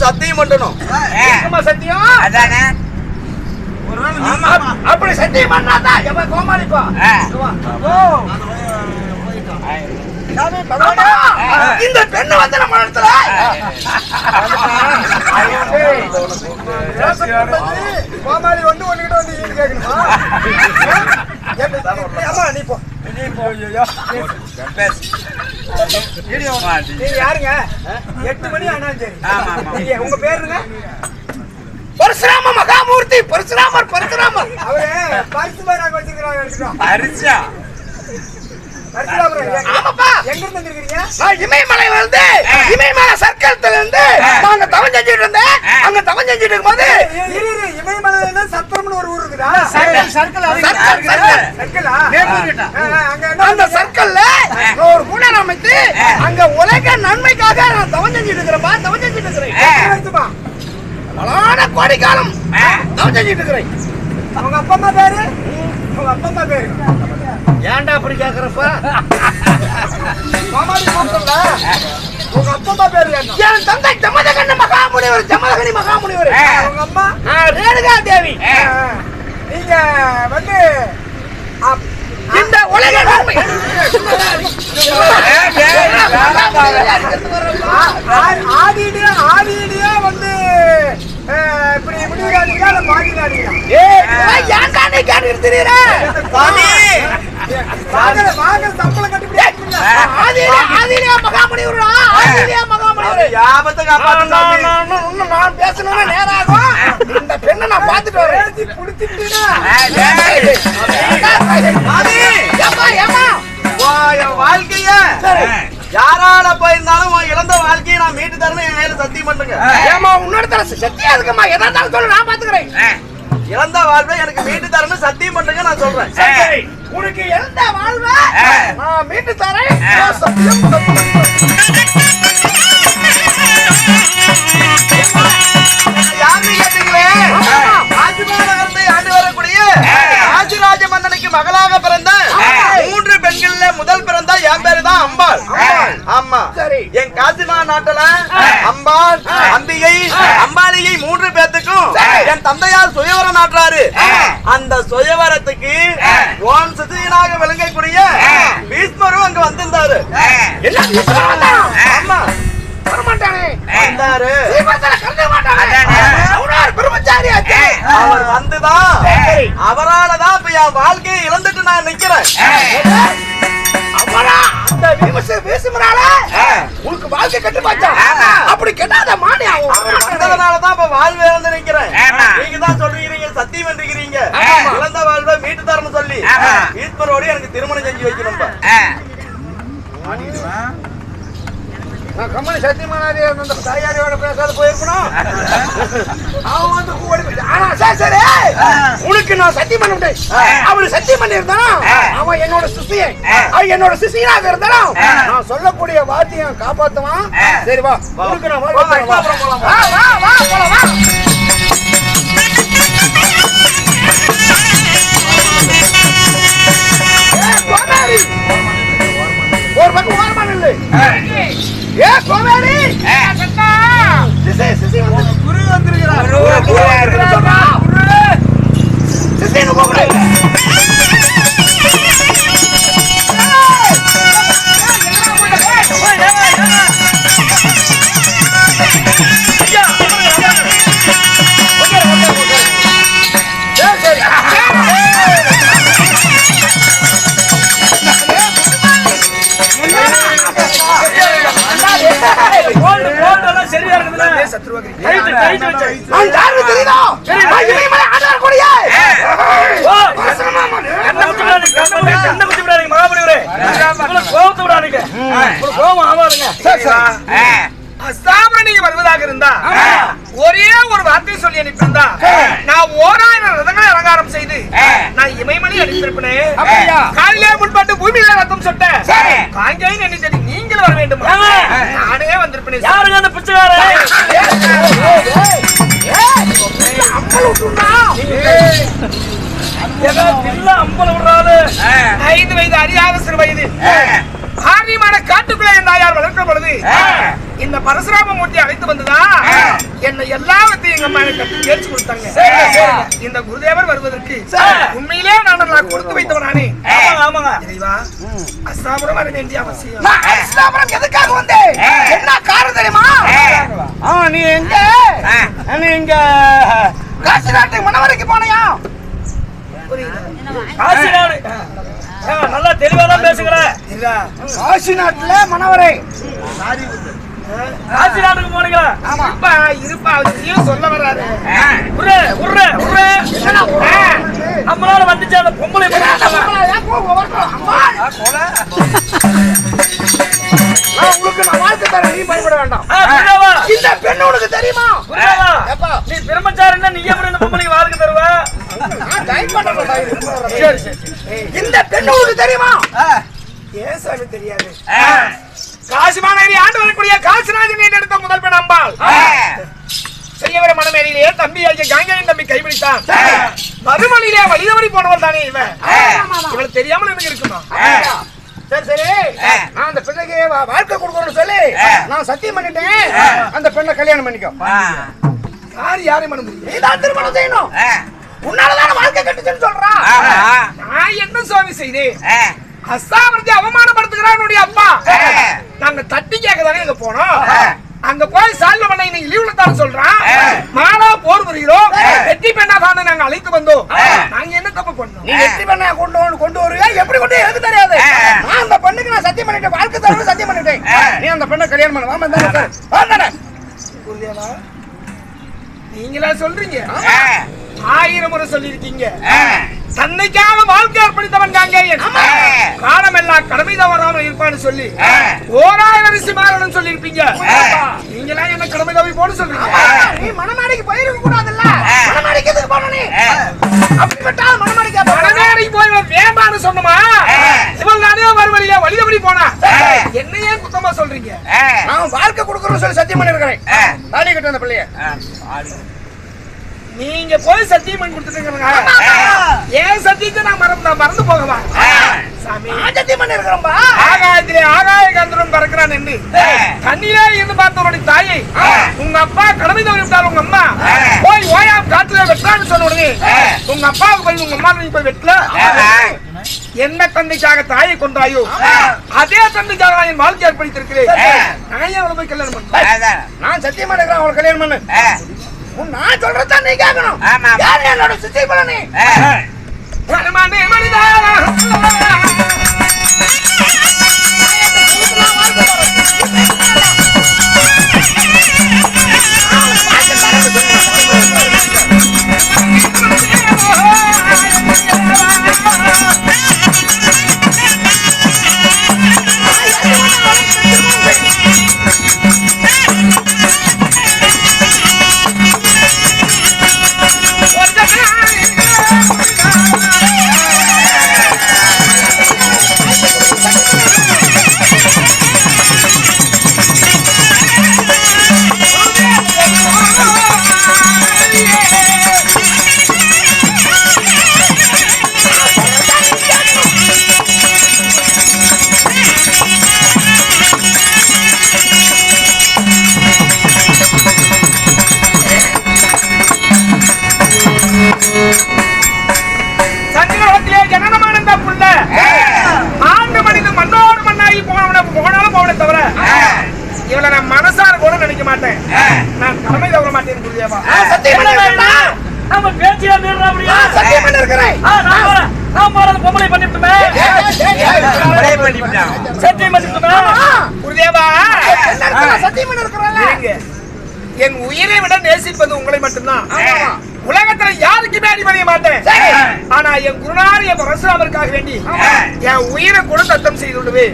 சத்தியம் பண்ணணும். சத்தியம் அதானே அப்படி சத்தியம் பண்ணாதான் எவன் கோமாளிப்பா இந்த பெண்ணு வந்து நம்ம இடத்துல கோமாளி வந்து ஒண்ணுகிட்ட வந்து கேட்கணுமா? நீ போ யாருங்க 8 மணி ஆனாலும் சரி. உங்க பேருங்க? பரசுராம மகாமூர்த்தி. பரசுராமர் அவரு பரிசு மாதிரி நாங்க வச்சிருக்கிறோம். ஆமாப்பா. எங்க இருந்து வந்திருக்கீங்க? நான் இமயமலையில இருந்து, இமயமலை சர்க்கல்ல இருந்து நாங்க தவம் செஞ்சிட்டு இருந்தேன். அங்க தவம் செஞ்சிட்டு இருக்கும்போது இமயமலையில சத்திரம்னு ஒரு ஊர் இருக்குடா. சர்க்கல் அந்த சர்க்கல்ல ஒரு கூடம் அமைத்து அங்க உலக நன்மைக்காக நான் தவம் செஞ்சிட்டு இருக்கிறேன்ப்பா. தவம் செஞ்சிட்டு இருக்கிறேன். பலான கோடி காலம் தவம் செஞ்சிட்டு இருக்கிறேன். உங்க அப்பா அம்மா பேரு? உங்க அப்பா அம்மா பேரு ஏன்டா அப்படி கேக்குறப்ப? மாமாடி கூப்பிடல. உங்க அப்பா அம்மா பேரு என்ன? என் தந்தை ஜமதகனி மகாமுனிவர். ஜமதகனி மகாமுனிவர். உங்க அம்மா ரேணுகா தேவி. நீங்க வந்து இந்த உலக நன்மை ஆதியிலேயே வந்து இப்படி முடிவுகாடிங்களா இல்ல பாதிகாடிங்களா? ஏன்டா நீ கேட்டு தெரியுற? வாங்க சம்பளம் கட்டி ஆதியிலே மகாமுனிவரா? ஆதியிலே மகாமுனிவர் யாபத்தை காப்பாத்துங்க. நான் பேசணும்னா நேரம் ஆகும். இந்த பெண்ணை நான் பார்த்துட்டு வரேன். புடிச்சிட்டீனா வாழ்க்கைய யாரால போயிருந்தாலும் இழந்த வாழ்க்கையை நான் மீட்டு தரணும். என் கையில சத்தியம் பண்ணுங்க. ஏமா உன்னோட தர சத்தியம் இருக்குமா? எதா இருந்தாலும் சொல்லு, நான் பாத்துக்கிறேன். இழந்த வாழ்வை எனக்கு மீட்டு தரணும். சத்தியம் பண்ணுங்க, நான் சொல்றேன். சரி, உனக்கு இழந்த வாழ்வை நான் மீட்டு தரேன். சத்தியம் யாரு கேட்டீங்களே? ஆட்சிமாநகரத்தை ஆண்டு வரக்கூடிய ஆட்சிராஜ மன்னனுக்கு மகளாக பிறந்த 3 பெண்கள்ல முதல் பிறந்தா என் பேரு தான் அம்பாள். ஆமா, என் காசிமா நாட்டுல அம்பாள், அம்பிகை, அம்பாலிகை 3 பேத்துக்கும் என் தந்தையார் சுயவரம் நாட்டுறாரு. அந்த சுயவரத்துக்கு ஓன் சிசியனாக விளங்கக்கூடிய பீஷ்மரும் அங்க வந்திருந்தாரு. ஆமா, அவர் வந்துதான் அவராலதான் இப்ப என் வாழ்க்கையை இழந்துட்டு நான் நிக்கிறேன். உனக்கு வாழ்க்கை கட்டு பாச்சா அப்படி கெட்டாத மாடி வந்ததுனாலதான் இப்ப வாழ்வு இழந்து நிக்கிறேன். நீங்க தான் சொல்றீங்க, சத்தியம் பண்றீங்க, இழந்த வாழ்வை மீட்டு தரணும் சொல்லி ஈஸ்வரோடு எனக்கு திருமணம் செஞ்சு வைக்கணும். கம்மனி சத்தியமானாரி அந்த தாயாரியோட பேசாத போயிருக்கணும். அவன் வந்து சரி உனக்கு நான் சத்தியம் பண்ண முடியாது. அவனுக்கு சத்தியம் பண்ணியிருந்தாலும் அவன் என்னோட சிசியன். அவன் என்னோட சிசியனாக இருந்தாலும் நான் சொல்லக்கூடிய வார்த்தையை காப்பாத்துவான். சரி வா, உனக்கு நான் ஒரு பக்கம் ஓரமான இல்லை. ஏ கோவேரி சிசி வந்து குரு வந்திருக்கிறார். சிசி கூப்பிடு. வருவதாக இருந்தா ஒரே ஒரு வார்த்தை சொல்லி அனுப்பியிருந்தா நான் 1000 ரதங்களை அலங்காரம் செய்து நான் இமயமலை அடித்திருப்பேன். காலிலே முன்பட்டு பூமியில ரத்தம் சொட்ட காங்கை நினைத்தது நீங்கள் வர வேண்டும். நானே வந்திருப்பேன். யாருங்க அந்த பிச்சைக்காரன்? அம்பல விடுறாரு. 5 வயது அறியாத சிறு வயது ஆரியமான காட்டுக்குள்ளே என் தாயார் வளர்க்கிற பொழுது இந்த பரசுராம மூர்த்தி அழைத்து வந்ததா என்ன எல்லாத்தையும் எங்க அம்மா எனக்கு கத்து தேர்ச்சி கொடுத்தாங்க. இந்த குருதேவர் வருவதற்கு உண்மையிலே நான் கொடுத்து வைத்தவன் நானே. ஆமாங்க இறைவா, அஸ்தாபுரம் வர வேண்டிய அவசியம். அஸ்தாபுரம் எதுக்காக வந்தே? என்ன காரணம் தெரியுமா? நீ எங்க காசி நாட்டு மணவரைக்கு போனியா? காசி நாடு நல்லா தெளிவாதான் பேசுகிற. காசி நாட்டுல மணவரை காசி நாட்டுக்கு போனீங்களா? ஆமா இருப்பா சொல்ல வர்றாரு. நம்மளால வந்துச்சு அந்த பொம்பளை உங்களுக்கு நான் வாழ்க்கை தரேன், நீ பயப்பட வேண்டாம். இந்த பெண் உனக்கு தெரியுமா? நீ பிரம்மச்சாரின்னா நீ எப்படி இந்த பொம்பளைக்கு வாழ்க்கை தருவ? இந்த பெண் உனக்கு தெரியுமா? ஏன் சாமி தெரியாது? காசிமாநகரி ஆண்டு வரக்கூடிய காசிராஜன் எடுத்த முதல் பெண் அம்பாள். செய்யவர மனமேலிலே தம்பி ஐயா காங்கையின் தம்பி கைபிடித்தான். மறுமொழியிலே வழிதவறி போனவள் தானே இவன். இவளுக்கு தெரியாமல் எனக்கு இருக்குமா? சரி நான் அந்த பெண்ணுக்கு வாழ்க்கை கொடுக்கணும்னு சொல்லி நான் சத்தியம் பண்ணிட்டேன். அந்த பெண்ணை கல்யாணம் பண்ணிக்கோ. யாரையும் பண்ண முடியும்? நீதான் திருமணம் செய்யணும். உன்னாலதான் வாழ்க்கை கட்டுச்சுன்னு சொல்றான். நான் என்ன சுவாமி செய்தேன்? அஸ்தாபுரத்தை அவமானப்படுத்துகிறான் அப்பா. நாங்க தட்டி கேட்கதானே இங்க போனோம். அங்க போய் சால்வ பண்ண இன்னைக்கு லீவ்ல தான் சொல்றான். மாலா போர் புரிகிறோம், வெற்றி பெண்ணா தான் நாங்க அழைத்து வந்தோம். நாங்க என்ன தப்பு பண்ணோம்? நீ வெற்றி பெண்ணா கொண்டு வருவியா? எப்படி கொண்டு எனக்கு தெரியாது. நான் அந்த பெண்ணுக்கு நான் சத்தியம் பண்ணிட்டேன், வாழ்க்கை தரணும் சத்தியம் பண்ணிட்டேன். நீ அந்த பெண்ணை கல்யாணம் பண்ண வாமா. நீங்களா சொல்றீங்க? 1000 முறை சொல்லிருக்கீங்க. தன்னைக்காக வாழ்க்கை அர்ப்பணித்தவன் காங்கேயன். காலமெல்லாம் கடமை தவறாமல் இருப்பான்னு சொல்லி 1000 ரிஷிமாரன் சொல்லிருப்பீங்க. நீங்களா என்ன கடமை தவறி போன்னு சொல்றீங்க? நீ மணமாடிக்கு போயிருக்க கூடாதுல்ல. மணமாடிக்கு எதுக்கு போன நீ? அப்படிப்பட்டா மணமாடிக்கு போய் வேண்டான்னு சொன்னமா? இவள் நானே மறுவழியா வழிதவறி போனா என்னையே குத்தமா சொல்றீங்க? நான் வாழ்க்கை கொடுக்கறேன்னு சொல்லி சத்தியம் பண்ணிருக்கிறேன். தாலி கட்ட அந்த பிள்ளைய நீங்க போய் சத்தியம் பண்ணி கொடுத்துட்டீங்க. ஏன் சத்தியத்தை நான் மறந்து போகவா? சாமி சத்தியம் பண்ணிருக்கிறோம்பா. ஆகாயத்திலே ஆகாய கந்தரன் பறக்கிறான் என்று கண்ணிலே இருந்து பார்த்தவருடைய தாயை உங்க அப்பா கடமை தவறி விட்டார். உங்க அம்மா போய் ஓயாம் காட்டுல வெட்டான்னு சொன்ன உடனே உங்க அப்பாவுக்கு போய் உங்க அம்மா நீ போய் வெட்டல. என்ன தந்தைக்காக தாயை கொண்டாயோ அதே தந்தைக்காக நான் என் வாழ்க்கை அர்ப்பணித்திருக்கிறேன். நான் ஏன் அவளை போய் கல்யாணம் பண்ண? நான் சத்தியம் பண்ணிருக்கிறேன் அவளை கல்யாணம் பண்ணு. நான் சொல்றதான் நீ கேட்கணும். யார் என்னோட சித்தி பண்ணி சங்கரத்திலே ஜனனமான புள்ள ஆண்டு மனித மண்ணோடு மண்ணாகி போனாலும் போவனே தவிர இவளை நான் மனசார கூட நினைக்க மாட்டேன். நான் கடமை தவற மாட்டேன். புரியாவா? நம்ம பேச்சியா மீறா முடியா? சத்தியம் பண்ணிருக்கிறேன். நான் போறது பொம்பளை பண்ணிட்டுமே. சத்தியம் பண்ணிட்டுமே. புரியாவா? சத்தியம் பண்ணிருக்கிறேன். என் உயிரை விட நேசிப்பது உங்களை மட்டும்தான். உலகத்துல யாருக்குமே அடிபணிய மாட்டேன். ஆனா என் குருநாரிய பரசுராமருக்காக வேண்டி என் உயிரை கூட தத்தம் செய்து விடுவேன்.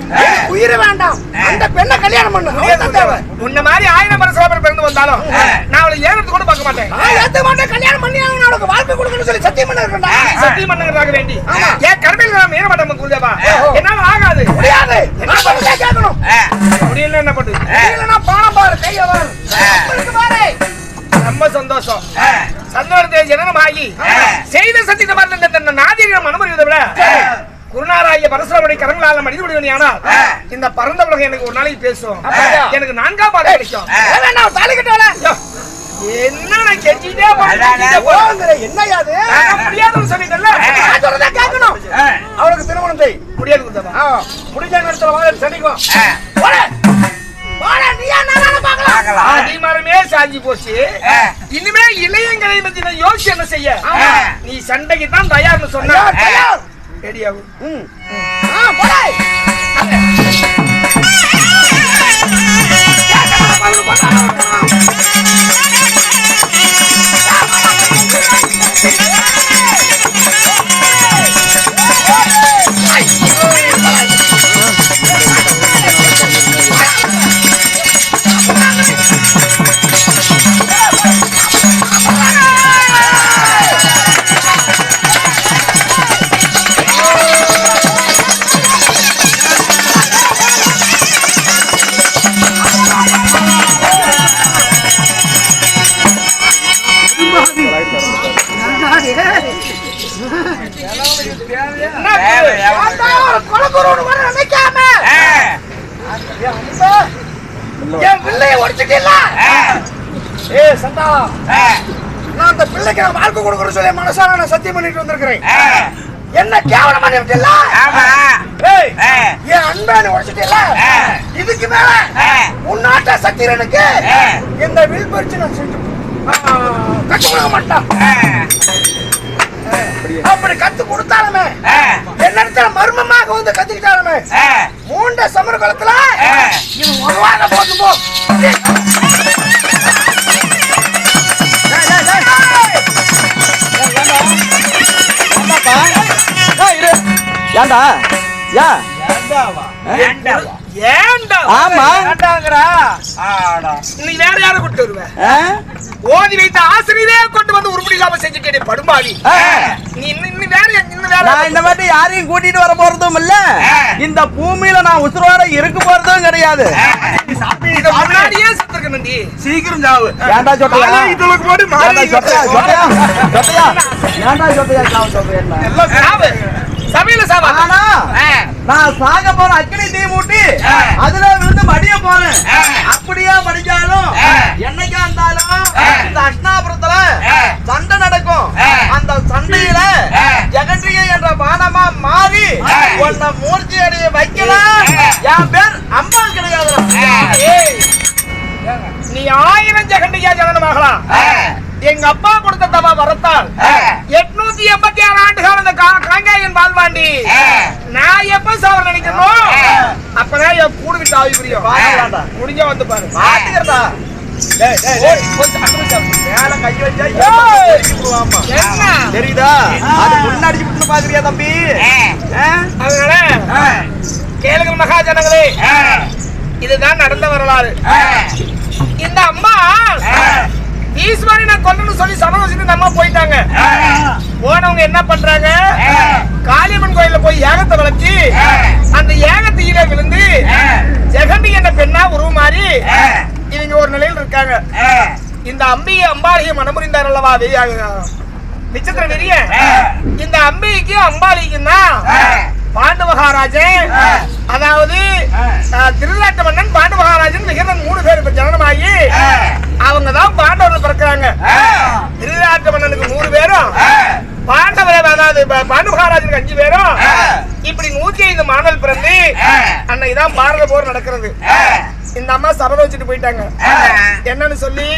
உயிரை வேண்டாம், அந்த பெண்ணை கல்யாணம் பண்ணு. உன்ன மாதிரி 1000 பரசுராமர் பிறந்து வந்தாலும் நான் அவளை ஏறது கூட பார்க்க மாட்டேன். கல்யாணம் பண்ணி அவனுக்கு வாழ்க்கை கொடுக்கணும்னு சொல்லி சத்தியம் பண்ணிருக்கேன். சத்தியம் பண்ணுறதுக்காக வேண்டி என் கடமையில் நான் மீற மாட்டேன். குருதேவா, என்னால ஆகாது. முடியாது. என்ன பண்ண கேட்கணும். முடியல என்ன பண்ணுது? பானம் பாரு, கைய பாரு. ரொம்ப சந்தோஷம். சந்தோஷத்தை ஜனனமாகி செய்த சத்தியத்தை பார்த்து நாதிரியம் அனுமதிவதை விட குருநாராய பரசுராமனை கரங்களால் மனித முடிவனியானால் இந்த பரந்த உலகம் எனக்கு ஒரு நாளைக்கு பேசும். எனக்கு 4ஆம் பாடம் கிடைக்கும். தாலி கட்டல என்ன நான் கெஞ்சிட்டே என்னையா அது முடியாதுன்னு சொல்லிட்டல கேட்கணும். அவளுக்கு திருமணம் செய். முடியாது குத்தவா முடிஞ்ச நேரத்துல வாழ சனிக்கும். அடிமரமே சாஞ்சி போச்சு. இனிமே இளையங்களை பத்தி நான் யோசிச்சு என்ன செய்ய? நீ சண்டைக்கு தான் தயார்னு சொன்ன. ரெடியாகும். சத்தியம் பண்ணிட்டு வந்திருக்கிறேன். என்ன கேவலமா நினைச்சல? என் அன்பான உடைச்சிட்டல. இதுக்கு மேல உன்னாட்ட சத்திரனுக்கு இந்த வில் பறிச்சு நான் செஞ்சு கத்து கொடுக்க மாட்டான். அப்படி கத்து கொடுத்தாலுமே என்னிடத்துல மர்மமாக வந்து கத்துக்கிட்டாலுமே மூண்ட சமர காலத்துல இது உருவாக போட்டு போ. ஏண்டா யா ஆமா நீ வேற யாரை கூட்டு வருவ? ஓதி வைத்த ஆசிரியரே கொண்டு வந்து உருப்படி இல்லாம செஞ்சுட்டே படும்பாவி. நீ இன்னும் வேற நான் இந்த மாதிரி யாரையும் கூட்டிட்டு வர போறதும் இல்ல. இந்த பூமியில நான் உசுரோட இருக்க போறதும் கிடையாது. முன்னாடியே செத்துருக்கணும். நீ சீக்கிரம் சாவு. ஏண்டா சொட்டையா இதுக்கு போட்டு ஏண்டா சொட்டையா சாவு சொல்றேன். எல்லாம் சாவு. சபையில சாவா? நான் சாக போற அக்கினி தீ மூட்டி அதுல விழுந்து மடிய போறேன். அப்படியே மடிஞ்சாலும் என்னைக்கா இருந்தாலும் இந்த அஷ்டாபுரத்துல சண்டை நடக்கும். அந்த சண்டையில ஜெகன்றிகை என்ற பானமா மாறி உன்னை மூர்த்தி அடைய வைக்கல. என் பேர் அம்பாள் கிடையாது. நீ 1000 ஜெகன்றிகா ஜனனமாகலாம். எங்க அப்பா கொடுத்த தவா வரத்தால் 886 ஆண்டுகள் அந்த காங்காயன் வாழ்வாண்டி நான் எப்ப சாவர நினைக்கணும் அப்பதான் என் கூடுவி சாவி புரியும். முடிஞ்ச வந்து பாரு பாத்துக்கிறதா தெரியுதா? அது முன்னாடி பாக்குறியா தம்பி? அதனால கேளுங்கள் மகாஜனங்களே, இதுதான் நடந்த வரலாறு. இந்த அம்மா ஈஸ்வரி நான் கொல்லணும்னு சொல்லி சமதம் நம்ம போயிட்டாங்க. போனவங்க என்ன பண்றாங்க? காளியம்மன் கோயில போய் ஏகத்தை வளர்ச்சி அந்த ஏகத்தீயில விழுந்து ஜெகண்டி என்ற பெண்ணா உருவமாறி இவங்க ஒரு நிலையில் இருக்காங்க. இந்த அம்பியை அம்பாளியை மனமுறிந்தார் அல்லவா நிச்சத்திர வெறிய. இந்த அம்பிக்கு அம்பாளிக்குன்னா பாண்டு மகாராஜன், அதாவது திருநாட்ட மன்னன் பாண்டு மகாராஜன் விகடன் 3 பேர் இப்ப ஜனனமாகி அவங்கதான் பாண்டவர்கள் பிறக்கிறாங்க. திருநாட்ட மன்னனுக்கு 100 பேரும் பாண்டவரை, அதாவது பாண்டு மகாராஜனுக்கு 5 பேரும், இப்படி 105 மாணவர்கள் பிறந்து அன்னைக்குதான் பாரத போர் நடக்கிறது. இந்த அம்மா சபதம் வச்சுட்டு போயிட்டாங்க. என்னன்னு சொல்லி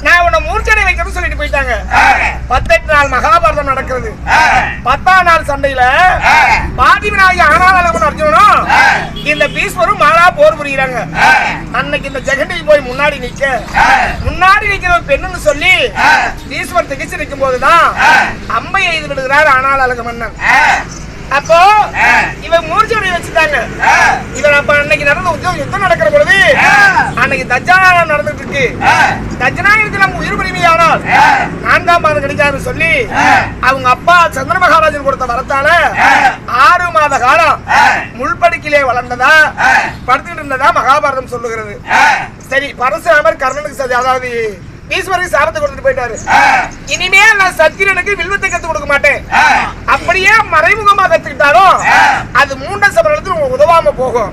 நான் உன்னை மூர்ச்சனை வைக்கணும்னு சொல்லிட்டு போயிட்டாங்க. 18 நாள் மகாபாரதம் நடக்கிறது. 10ஆம் நாள் சண்டையில பாதிவினாகி ஆனாலும் அர்ஜுனனும் இந்த பீஸ்வரும் மாலா போர் புரியுறாங்க. அன்னைக்கு இந்த ஜெகண்டி போய் முன்னாடி நிக்கிற பெண்ணுன்னு சொல்லி பீஸ்வர் திகிச்சு நிற்கும் போதுதான் அம்பை எய்து விடுகிறார் ஆனால் அழகு மன்னன். அப்போ இவன் மூர்ச்சனை வச்சுட்டாங்க. இவன் அப்ப அன்னைக்கு நடந்த யுத்தம் நடக்கிற பொழுது அன்னைக்கு தஜ்ஜானம் நடந்துட்டு இருக்கு. தஜ்ஜனாயிரத்தில் நம்ம உயிர் உரிமையானால் 4ஆம் பாதம் கிடைக்காதுன்னு சொல்லி அவங்க அப்பா சந்திர மகாராஜன் கொடுத்த வரத்தால 6 மாத காலம் முள்படுக்கிலே வளர்ந்ததா படுத்துட்டு இருந்ததா மகாபாரதம் சொல்லுகிறது. சரி, பரசுராமர் கர்ணனுக்கு அதாவது ஈஸ்வருக்கு சாபத்தை கொடுத்துட்டு போயிட்டாரு. இனிமேல் நான் சத்திரனுக்கு வில்வத்தை கத்து கொடுக்க மாட்டேன். அப்படியே மறைமுகமா கத்துக்கிட்டாலும் அது 3 சபரத்துக்கு உதவாம போகும்.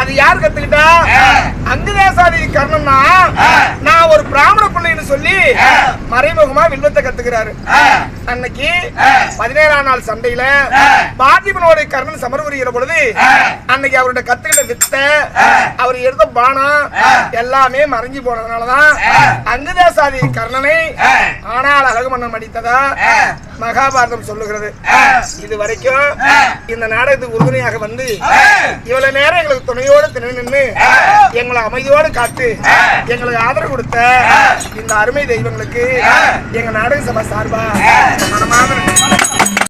அது யார் கத்துக்கிட்டா? அங்குதேசாதி கர்ணன்னா நான் ஒரு பிராமண பிள்ளை அப்படின்னு சொல்லி மறைமுகமா வில்வத்தை கத்துக்கிறாரு. அன்னைக்கு 17ஆம் நாள் சண்டையில பார்த்திபனோட கர்ணன் சமர்புரிகிற பொழுது அன்னைக்கு அவருடைய கத்துக்கிட்ட வித்த அவர் எடுத்த பானம் எல்லாமே மறைஞ்சு போனதுனாலதான் அங்குதேசாதி கர்ணனை ஆனால் அழகுமன்னன் அடித்ததா மகாபாரதம் சொல்லுகிறது. இது வரைக்கும் இந்த நாடகத்துக்கு உறுதுணையாக வந்து இவ்வளவு நேரம் எங்களுக்கு துணையோடு துணை நின்று எங்களை அமைதியோடு காத்து எங்களுக்கு ஆதரவு கொடுத்த இந்த அருமை தெய்வங்களுக்கு எங்க நாடக சபை சார்பா மனமார்ந்த